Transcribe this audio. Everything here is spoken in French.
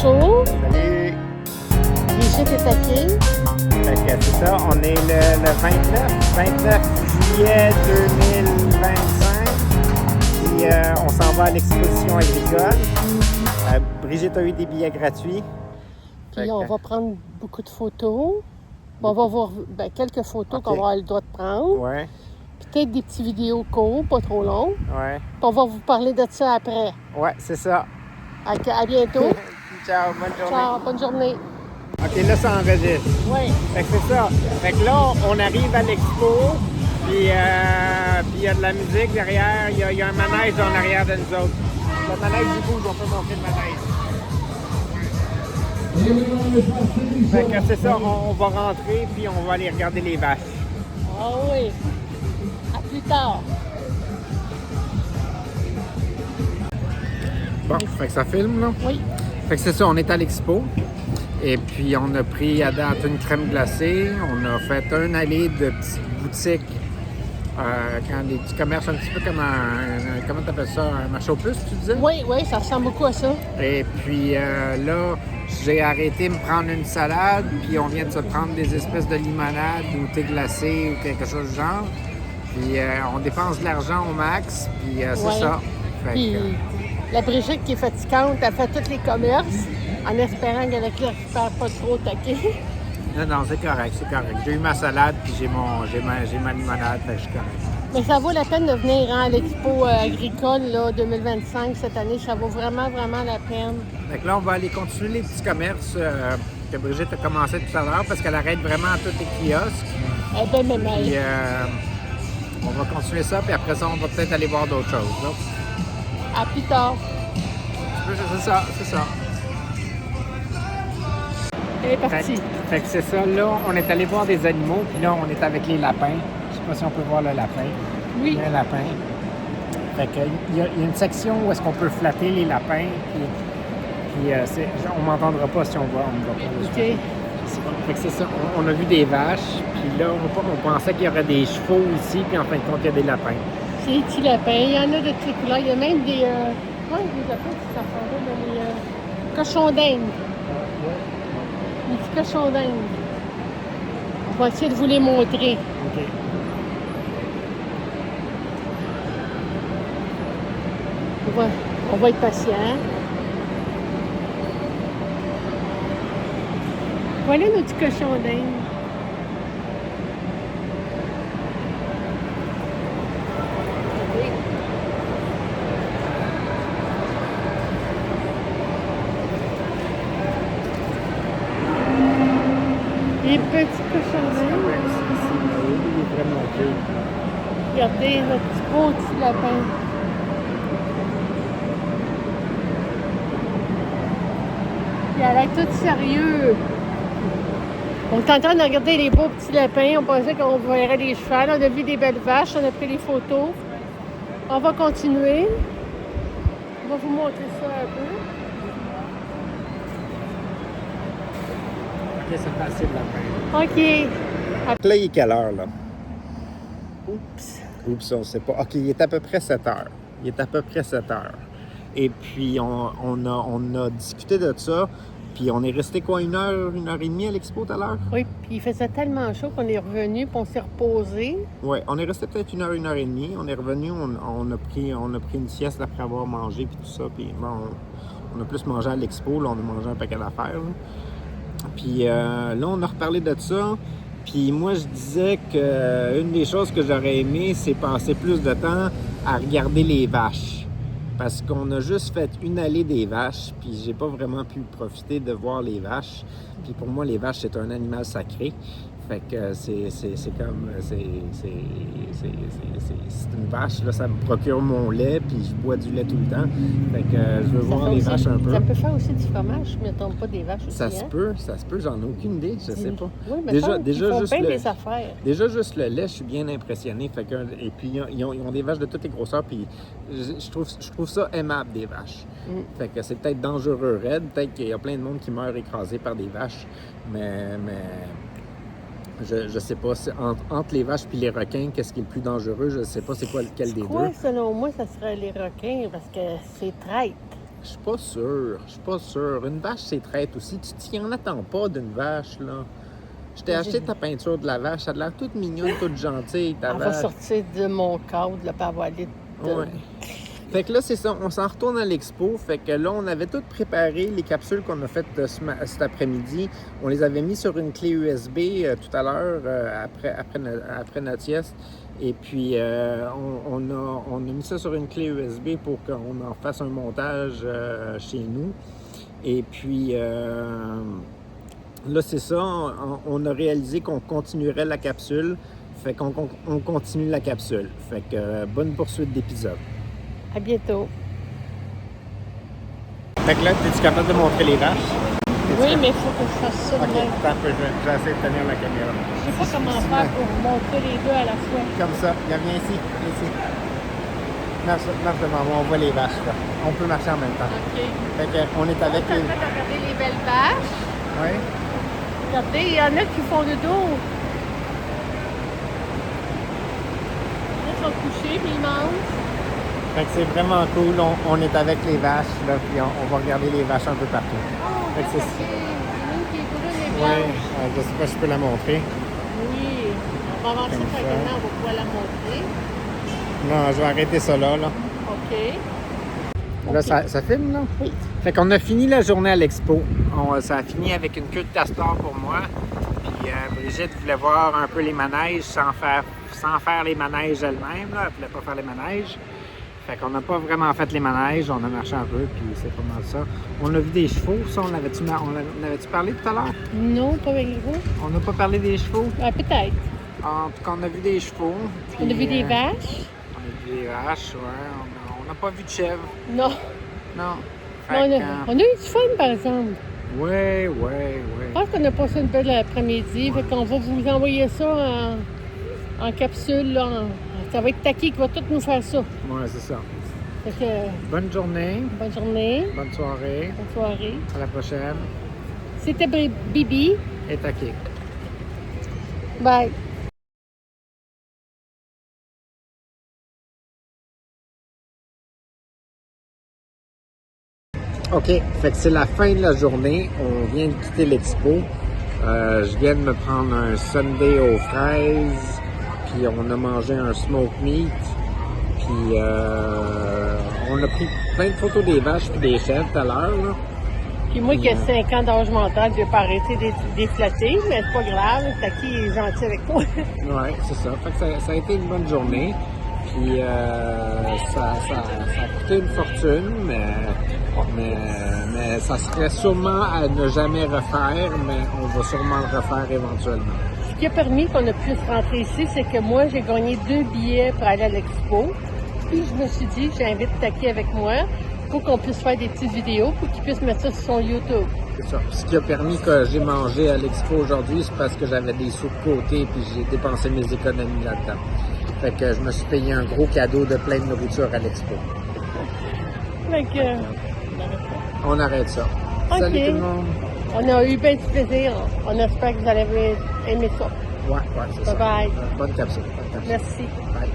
Bonjour, Salut! Brigitte est à pied. Fait que c'est ça, on est le 29 juillet 2025. Puis on s'en va à l'exposition agricole. Brigitte a eu des billets gratuits. Puis on va prendre beaucoup de photos. On va voir quelques photos qu'on va avoir le droit de prendre. Ouais, Peut-être des petits vidéos courts, pas trop longs. ouais. Puis on va vous parler de ça après. Ouais, c'est ça. À bientôt. Ciao, bonne journée. Ciao, bonne journée. OK, là, ça enregistre. Oui. Fait que c'est ça. Fait que là, on arrive à l'expo. Puis il y a de la musique derrière. Il y a un manège en arrière de nous autres. Le manège du bouge, on peut monter le manège. Fait que c'est ça, on va rentrer puis on va aller regarder les vaches. Ah oui. À plus tard. Bon, fait que ça filme, là? Oui. Fait que c'est ça, on est à l'expo. Et puis on a pris à date une crème glacée. On a fait une allée de petites boutiques. Quand des petits commerces un petit peu comme comment t'appelles ça? Un marché aux puces, tu disais? Oui, ça ressemble beaucoup à ça. Et puis là, j'ai arrêté de me prendre une salade, puis on vient de se prendre des espèces de limonade ou thé glacé ou quelque chose du genre. Puis on dépense de l'argent au max, puis c'est ça. Fait Puis la Brigitte qui est fatigante, elle fait tous les commerces en espérant que le client ne perd pas trop taquer. Non, c'est correct, c'est correct. J'ai eu ma salade, puis j'ai ma limonade, fait que je suis correct. Mais ça vaut la peine de venir à l'Expo agricole là, 2025 cette année. Ça vaut vraiment, vraiment la peine. Fait que là, on va aller continuer les petits commerces que Brigitte a commencé tout à l'heure parce qu'elle arrête vraiment à tous les kiosques. Eh bien, mais Puis on va continuer ça, puis après ça, on va peut-être aller voir d'autres choses. Là. à plus tard. C'est ça. Elle est partie. Fait que c'est ça. Là, on est allé voir des animaux, puis là, on est avec les lapins. Je sais pas si on peut voir le lapin. Oui. Il y a un lapin. Fait que il y a une section où est-ce qu'on peut flatter les lapins, puis on m'entendra pas si on va pas. OK. Fait que c'est ça. On a vu des vaches, puis là, on pensait qu'il y aurait des chevaux ici, puis en fin de compte, il y a des lapins. C'est des petits lapins. Il y en a de toutes les couleurs. Il y a même des... des lapins qui s'affrontent dans les cochons d'Inde. Les petits cochons d'Inde. On va essayer de vous les montrer. OK. On va être patient. Voilà nos petits cochons d'Inde. Les petits cochons d'Inde. Il est vraiment cool. Regardez notre petit beau petit lapin. Il a l'air tout sérieux. On est en train de regarder les beaux petits lapins. On pensait qu'on verrait des chevals. On a vu des belles vaches. On a pris des photos. On va continuer. On va vous montrer ça un peu. OK, c'est facile, lapin. OK. Là, il est quelle heure, là? Oups. Oups, on ne sait pas. OK, il est à peu près 7 heures. Et puis, on a discuté de ça. Puis, on est resté quoi, une heure et demie à l'expo tout à l'heure? Oui, puis il faisait tellement chaud qu'on est revenu puis on s'est reposé. Oui, on est resté peut-être une heure et demie. On est revenu, on a pris une sieste après avoir mangé, puis tout ça. Puis, bon, on a plus mangé à l'expo. Là, on a mangé un paquet d'affaires. Là. Puis, là, on a reparlé de ça. Puis moi, je disais qu'une des choses que j'aurais aimé, c'est passer plus de temps à regarder les vaches. Parce qu'on a juste fait une allée des vaches, puis j'ai pas vraiment pu profiter de voir les vaches. Puis pour moi, les vaches, c'est un animal sacré. Fait que c'est une vache, là, ça me procure mon lait, puis je bois du lait tout le temps. Fait que je veux voir les vaches un peu. Ça peut faire aussi du fromage, mais tombe pas des vaches aussi. Ça se peut, j'en ai aucune idée, je sais pas. Oui, mais déjà font juste bien des affaires. Déjà, juste le lait, je suis bien impressionné. Fait que, et puis, ils ont des vaches de toutes les grosseurs, puis je trouve ça aimable, des vaches. Fait que c'est peut-être dangereux, raide. Peut-être qu'il y a plein de monde qui meurt écrasé par des vaches, mais je sais pas. Entre les vaches et les requins, qu'est-ce qui est le plus dangereux? Je sais pas c'est quoi lequel des deux. Selon moi, ça serait les requins, parce que c'est traître. Je suis pas sûr. Je suis pas sûr. Une vache, c'est traite aussi. Tu t'y en attends pas d'une vache, là. Je t'ai acheté ta peinture de la vache. Ça a l'air toute mignonne, toute gentille, ta On vache. va sortir de mon cadre, là, pour avoir les... Ouais. Fait que là, c'est ça. On s'en retourne à l'expo. Fait que là, on avait tout préparé. Les capsules qu'on a faites cet après-midi, on les avait mis sur une clé USB tout à l'heure, après notre sieste. Et puis, on a mis ça sur une clé USB pour qu'on en fasse un montage chez nous. Et puis, là, c'est ça. On a réalisé qu'on continuerait la capsule. Fait qu'on continue la capsule. Fait que bonne poursuite d'épisode. À bientôt. Fait que là, es-tu capable de montrer les vaches? Oui, mais il faut que je fasse ça. Ok, attends un peu, je vais essayer de tenir la caméra. Je sais pas comment faire pour montrer les deux à la fois. Comme ça. Viens ici, viens ici. Marche devant moi, on voit les vaches, là. On peut marcher en même temps. OK. Fait qu'on est avec les... Regardez les belles vaches. Oui. Regardez, il y en a qui font le dos. Ils sont couchés, puis ils mangent. Fait que c'est vraiment cool. On est avec les vaches, là, puis on va regarder les vaches un peu partout. Oh, fait que c'est une qui est brune et Oui, blanche. je sais pas si je peux la montrer. Oui. On va avancer tranquillement, on va pouvoir la montrer. Non, je vais arrêter ça là. OK. Là, ça filme, là? Oui. Fait qu'on a fini la journée à l'expo. Ça a fini avec une queue de castor pour moi. Puis Brigitte voulait voir un peu les manèges sans faire les manèges elle-même. Elle voulait pas faire les manèges. Fait qu'on n'a pas vraiment fait les manèges. On a marché un peu, puis c'est pas mal ça. On a vu des chevaux. Ça, on avait-tu parlé tout à l'heure? Non, pas avec vous. On n'a pas parlé des chevaux? Peut-être. En tout cas, on a vu des chevaux. Puis, On a vu des vaches? On a vu des vaches, ouais. On n'a pas vu de chèvres. Non. Non. On a eu du fun, par exemple. Oui. Je pense qu'on a passé une belle après-midi. Fait qu'on va vous envoyer ça en capsule. Là, ça va être Taki qui va tout nous faire ça. Oui, c'est ça. Fait que, bonne journée. bonne journée. Bonne soirée. Bonne soirée. À la prochaine. C'était Bibi. Et Taki. Bye. OK, fait que c'est la fin de la journée. On vient de quitter l'expo. Je viens de me prendre un sundae aux fraises. Puis on a mangé un smoked meat. Puis on a pris plein de photos des vaches et des chèvres tout à l'heure. Puis moi qui ai 5 ans d'âge mental, je vais pas arrêter de flatter, mais c'est pas grave. Taki est gentil avec moi. Oui, c'est ça. Fait que ça a été une bonne journée. Puis ça a coûté une fortune, mais ça serait sûrement à ne jamais refaire, mais on va sûrement le refaire éventuellement. Ce qui a permis qu'on a pu rentrer ici, c'est que moi, j'ai gagné 2 billets pour aller à l'expo. Puis je me suis dit, j'invite Taki avec moi pour qu'on puisse faire des petites vidéos pour qu'il puisse mettre ça sur son YouTube. C'est ça. Ce qui a permis que j'ai mangé à l'expo aujourd'hui, c'est parce que j'avais des sous de côté puis j'ai dépensé mes économies là-dedans. Fait que je me suis payé un gros cadeau de plein de nourriture à l'expo. Fait que... On arrête ça. OK. Salut tout le monde. On a eu bien du plaisir. On espère que vous allez aimer ça. Ouais, c'est ça. Bye bye. Bonne capsule. Merci. Bye.